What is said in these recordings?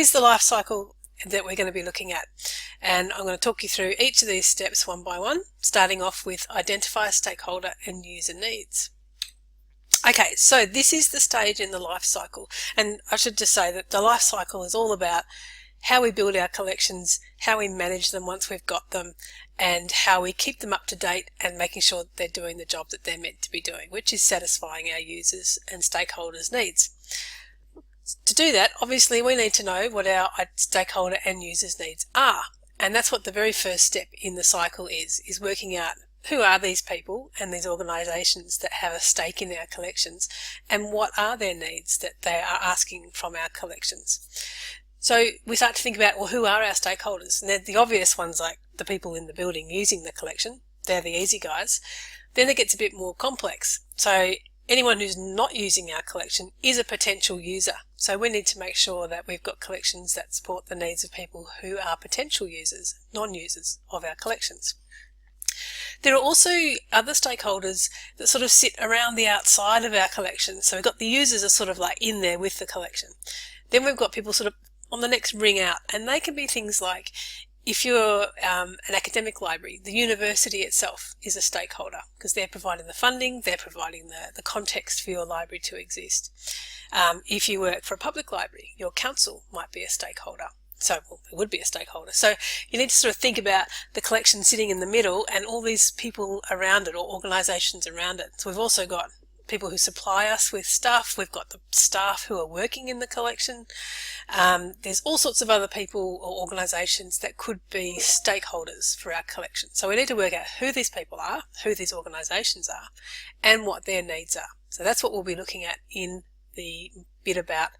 Here's the life cycle that we're going to be looking at, and I'm going to talk you through each of these steps one by one, starting off with identify stakeholder and user needs. Okay, so this is the stage in the life cycle, and I should just say that the life cycle is all about how we build our collections, how we manage them once we've got them, and how we keep them up to date and making sure that they're doing the job that they're meant to be doing, which is satisfying our users and stakeholders' needs. To do that, obviously we need to know what our stakeholder and users' needs are, and that's what the very first step in the cycle is working out who are these people and these organisations that have a stake in our collections, and what are their needs that they are asking from our collections. So we start to think about, well, who are our stakeholders? And they're the obvious ones, like the people in the building using the collection. They're the easy guys. Then it gets a bit more complex. So anyone who's not using our collection is a potential user. So we need to make sure that we've got collections that support the needs of people who are potential users, non-users of our collections. There are also other stakeholders that sort of sit around the outside of our collection. So we've got the users are sort of like in there with the collection. Then we've got people sort of on the next ring out, and they can be things like, if you're an academic library, the university itself is a stakeholder because they're providing the funding, they're providing the context for your library to exist. If you work for a public library, your council might be a stakeholder. So, well, it would be a stakeholder. So you need to sort of think about the collection sitting in the middle and all these people around it or organisations around it. So we've also got people who supply us with stuff. We've got the staff who are working in the collection. There's all sorts of other people or organisations that could be stakeholders for our collection. So we need to work out who these people are, who these organisations are, and what their needs are. So that's what we'll be looking at in the bit about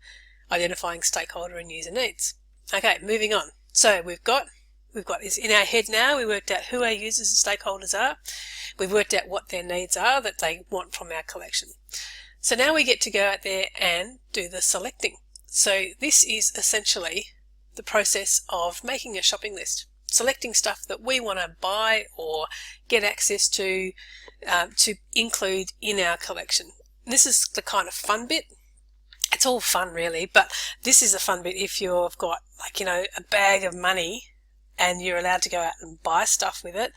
identifying stakeholder and user needs. Okay, moving on. So we've got this in our head now. We worked out who our users and stakeholders are. We've worked out what their needs are that they want from our collection. So now we get to go out there and do the selecting. So this is essentially the process of making a shopping list, selecting stuff that we want to buy or get access to include in our collection. And this is the kind of fun bit. It's all fun really, but this is a fun bit if you've got, like, a bag of money and you're allowed to go out and buy stuff with it,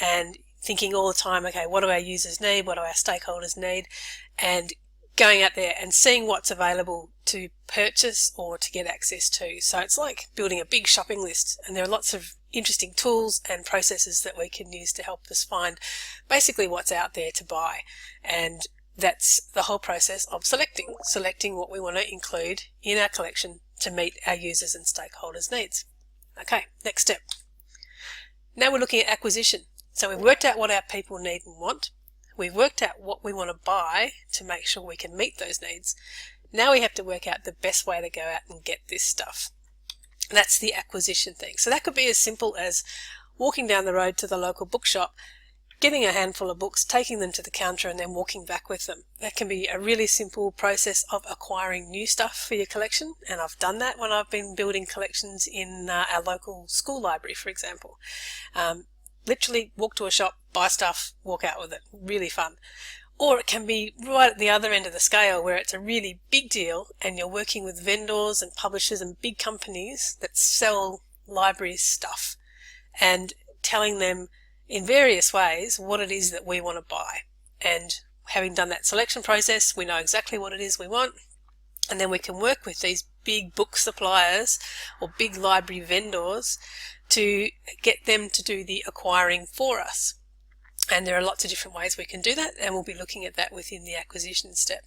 and thinking all the time, okay, what do our users need? What do our stakeholders need? And going out there and seeing what's available to purchase or to get access to. So it's like building a big shopping list, and there are lots of interesting tools and processes that we can use to help us find basically what's out there to buy. And that's the whole process of selecting what we want to include in our collection to meet our users and stakeholders' needs. Okay, next step. Now we're looking at acquisition. So we've worked out what our people need and want. We've worked out what we want to buy to make sure we can meet those needs. Now we have to work out the best way to go out and get this stuff. That's the acquisition thing. So that could be as simple as walking down the road to the local bookshop, getting a handful of books, taking them to the counter and then walking back with them. That can be a really simple process of acquiring new stuff for your collection, and I've done that when I've been building collections in our local school library, for example. Literally walk to a shop, buy stuff, walk out with it. Really fun. Or it can be right at the other end of the scale where it's a really big deal and you're working with vendors and publishers and big companies that sell library stuff and telling them in various ways what it is that we want to buy. And having done that selection process, we know exactly what it is we want, and then we can work with these big book suppliers or big library vendors to get them to do the acquiring for us. And there are lots of different ways we can do that, and we'll be looking at that within the acquisition step.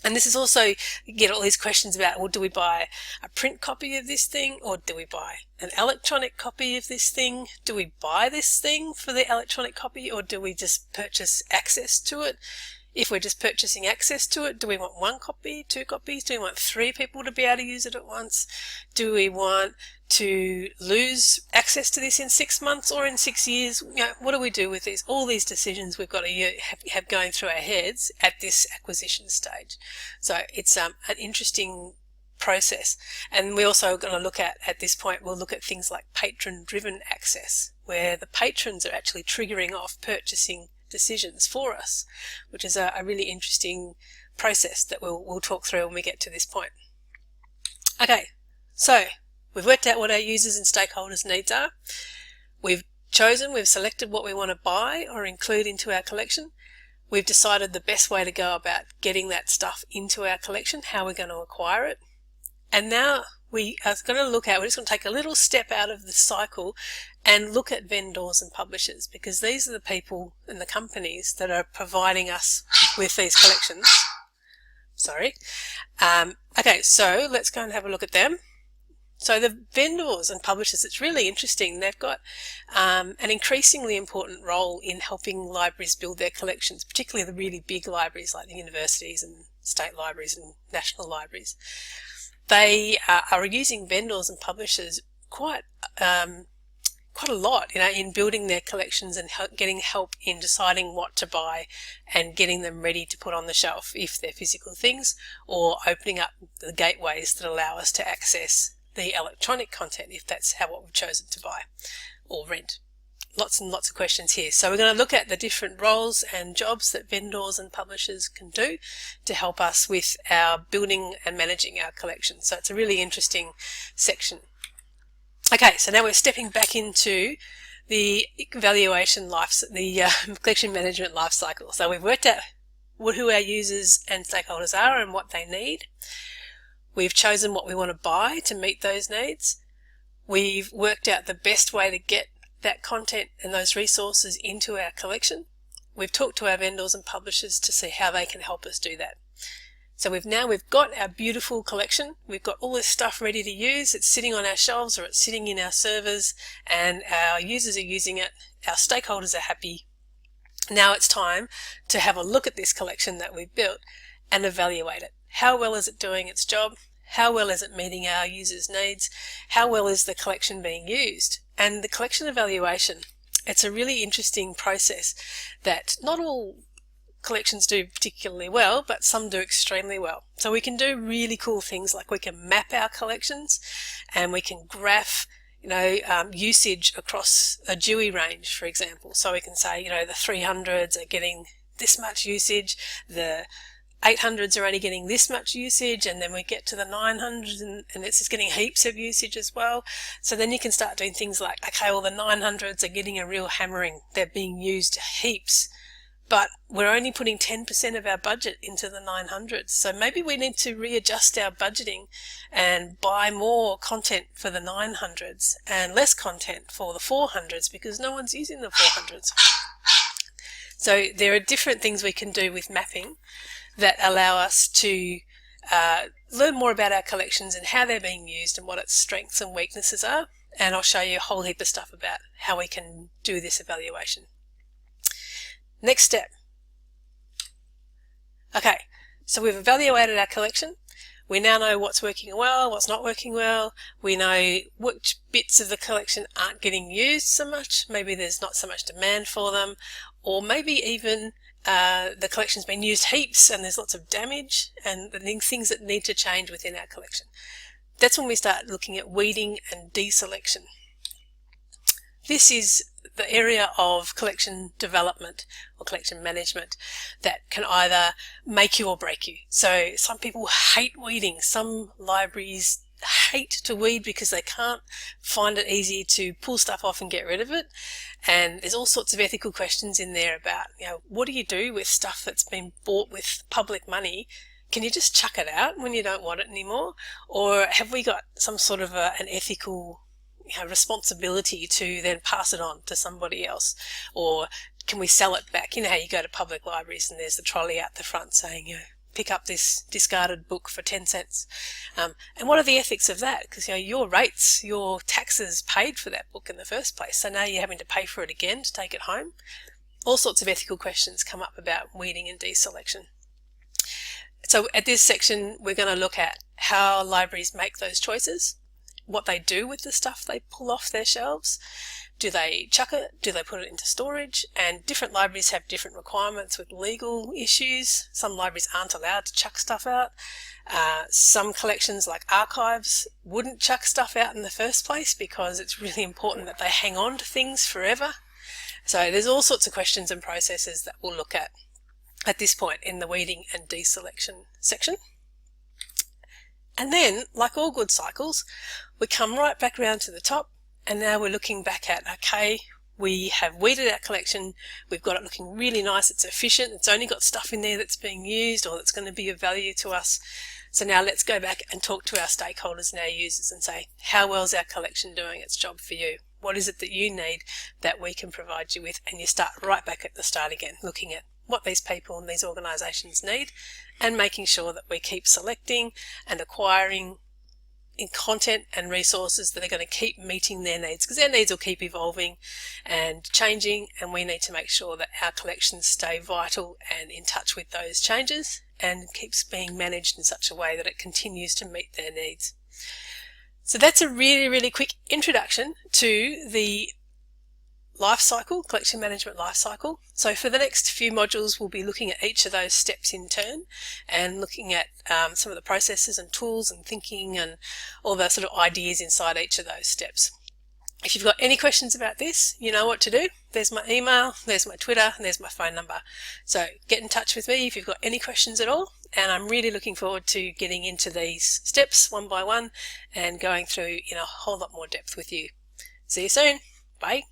And this is also, you get all these questions about, well, do we buy a print copy of this thing, or do we buy an electronic copy of this thing? Do we buy this thing for the electronic copy, or do we just purchase access to it? If we're just purchasing access to it, do we want 1 copy, 2 copies? Do we want 3 people to be able to use it at once? Do we want to lose access to this in 6 months or in 6 years? What do we do with these? All these decisions we've got to have going through our heads at this acquisition stage. So it's an interesting process. And we also are going to look at this point, we'll look at things like patron-driven access, where the patrons are actually triggering off purchasing decisions for us, which is a really interesting process that we'll talk through when we get to this point. Okay, So we've worked out what our users and stakeholders' needs are. We've selected what we want to buy or include into our collection. We've decided the best way to go about getting that stuff into our collection, how we're going to acquire it. And now we're just going to take a little step out of the cycle and look at vendors and publishers, because these are the people and the companies that are providing us with these collections. Okay, so let's go and have a look at them. So the vendors and publishers, it's really interesting. They've got an increasingly important role in helping libraries build their collections, particularly the really big libraries like the universities and state libraries and national libraries. They are using vendors and publishers quite a lot, in building their collections and getting help in deciding what to buy and getting them ready to put on the shelf if they're physical things, or opening up the gateways that allow us to access the electronic content if that's what we've chosen to buy or rent. Lots and lots of questions here. So we're going to look at the different roles and jobs that vendors and publishers can do to help us with our building and managing our collection. So it's a really interesting section. Okay, so now we're stepping back into the collection management life cycle. So we've worked out who our users and stakeholders are and what they need. We've chosen what we want to buy to meet those needs. We've worked out the best way to get that content and those resources into our collection. We've talked to our vendors and publishers to see how they can help us do that. So we've got our beautiful collection. We've got all this stuff ready to use. It's sitting on our shelves or it's sitting in our servers, and our users are using it. Our stakeholders are happy. Now it's time to have a look at this collection that we've built and evaluate it. How well is it doing its job? How well is it meeting our users' needs? How well is the collection being used? And the collection evaluation, it's a really interesting process that not all collections do particularly well, but some do extremely well. So we can do really cool things like we can map our collections and we can graph usage across a Dewey range, for example. So we can say, the 300s are getting this much usage, the 800s are only getting this much usage, and then we get to the 900s and it's just getting heaps of usage as well. So then you can start doing things like, okay, well the 900s are getting a real hammering. They're being used heaps, but we're only putting 10% of our budget into the 900s. So maybe we need to readjust our budgeting and buy more content for the 900s and less content for the 400s because no one's using the 400s. So there are different things we can do with mapping that allow us to learn more about our collections and how they're being used and what its strengths and weaknesses are. And I'll show you a whole heap of stuff about how we can do this evaluation. Next step. Okay, so we've evaluated our collection. We now know what's working well, what's not working well. We know which bits of the collection aren't getting used so much. Maybe there's not so much demand for them, or maybe even the collection's been used heaps and there's lots of damage and things that need to change within our collection. That's when we start looking at weeding and deselection. This is the area of collection development or collection management that can either make you or break you. So some people hate weeding. Some libraries hate to weed because they can't find it easy to pull stuff off and get rid of it. And there's all sorts of ethical questions in there about, what do you do with stuff that's been bought with public money? Can you just chuck it out when you don't want it anymore? Or have we got some sort of an ethical responsibility to then pass it on to somebody else? Or can we sell it back? You know how you go to public libraries and there's the trolley out the front saying, pick up this discarded book for 10 cents. And what are the ethics of that? Because your rates, your taxes paid for that book in the first place. So now you're having to pay for it again to take it home. All sorts of ethical questions come up about weeding and deselection. So at this section, we're going to look at how libraries make those choices, what they do with the stuff they pull off their shelves. Do they chuck it? Do they put it into storage? And different libraries have different requirements with legal issues. Some libraries aren't allowed to chuck stuff out. Some collections, like archives, wouldn't chuck stuff out in the first place because it's really important that they hang on to things forever. So there's all sorts of questions and processes that we'll look at this point in the weeding and deselection section. And then, like all good cycles, we come right back around to the top, and now we're looking back at, okay, we have weeded our collection, we've got it looking really nice, it's efficient, it's only got stuff in there that's being used or that's going to be of value to us. So now let's go back and talk to our stakeholders and our users and say, how well is our collection doing its job for you? What is it that you need that we can provide you with? And you start right back at the start again, looking at what these people and these organisations need and making sure that we keep selecting and acquiring in content and resources that are going to keep meeting their needs, because their needs will keep evolving and changing, and we need to make sure that our collections stay vital and in touch with those changes and keeps being managed in such a way that it continues to meet their needs. So that's a really, really quick introduction to the life cycle, collection management life cycle. So for the next few modules, we'll be looking at each of those steps in turn and looking at some of the processes and tools and thinking and all the sort of ideas inside each of those steps. If you've got any questions about this, you know what to do. There's my email, there's my Twitter, and there's my phone number. So get in touch with me if you've got any questions at all. And I'm really looking forward to getting into these steps one by one and going through in a whole lot more depth with you. See you soon. Bye.